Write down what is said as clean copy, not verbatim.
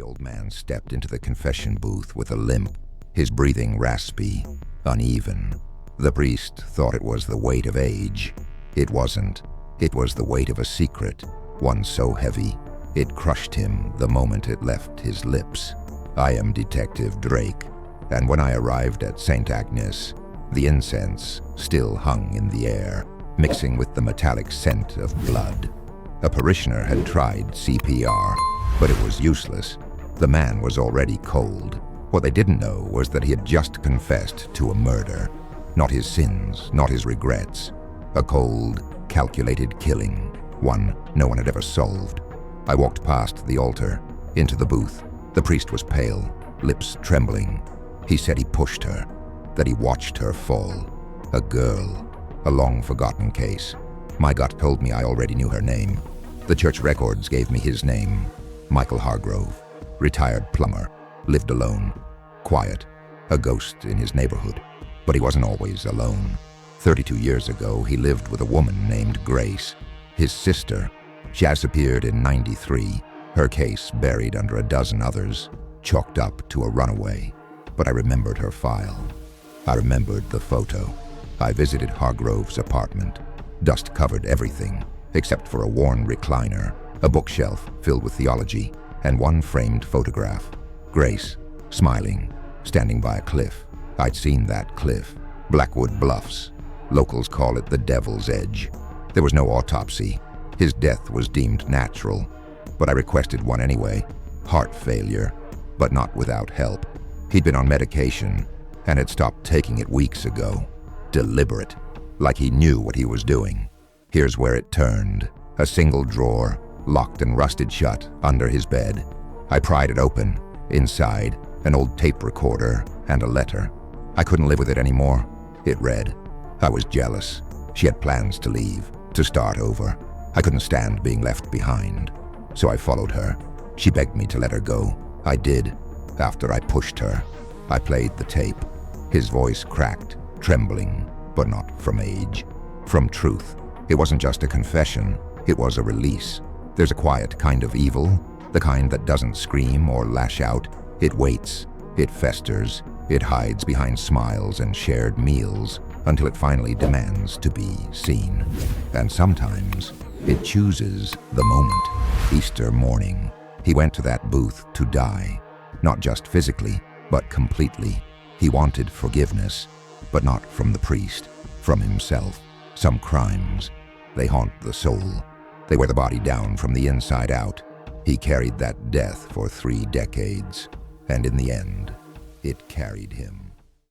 The old man stepped into the confession booth with a limp, his breathing raspy, uneven. The priest thought it was the weight of age. It wasn't. It was the weight of a secret, one so heavy, it crushed him the moment it left his lips. I am Detective Drayk, and when I arrived at St. Agnes, the incense still hung in the air, mixing with the metallic scent of blood. A parishioner had tried CPR, but it was useless. The man was already cold. What they didn't know was that he had just confessed to a murder. Not his sins, not his regrets. A cold, calculated killing, one no one had ever solved. I walked past the altar, into the booth. The priest was pale, lips trembling. He said he pushed her, that he watched her fall. A girl, a long-forgotten case. My gut told me I already knew her name. The church records gave me his name. Michael Hargrove, retired plumber, lived alone, quiet, a ghost in his neighborhood. But he wasn't always alone. 32 years ago, he lived with a woman named Grace, his sister. She disappeared in '93, her case buried under a dozen others, chalked up to a runaway. But I remembered her file. I remembered the photo. I visited Hargrove's apartment. Dust covered everything, except for a worn recliner, a bookshelf filled with theology, and one framed photograph. Grace, smiling, standing by a cliff. I'd seen that cliff. Blackwood Bluffs. Locals call it the Devil's Edge. There was no autopsy. His death was deemed natural, but I requested one anyway. Heart failure, but not without help. He'd been on medication and had stopped taking it weeks ago. Deliberate, like he knew what he was doing. Here's where it turned. A single drawer, locked and rusted shut, under his bed. I pried it open. Inside, an old tape recorder and a letter. I couldn't live with it anymore. It read. I was jealous. She had plans to leave, to start over. I couldn't stand being left behind. So I followed her. She begged me to let her go. I did. After I pushed her, I played the tape. His voice cracked, trembling, but not from age. From truth. It wasn't just a confession. It was a release. There's a quiet kind of evil, the kind that doesn't scream or lash out. It waits. It festers. It hides behind smiles and shared meals until it finally demands to be seen. And sometimes it chooses the moment. Easter morning, he went to that booth to die. Not just physically, but completely. He wanted forgiveness, but not from the priest, from himself. Some crimes, they haunt the soul. They wear the body down from the inside out. He carried that death for 3 decades, and in the end, it carried him.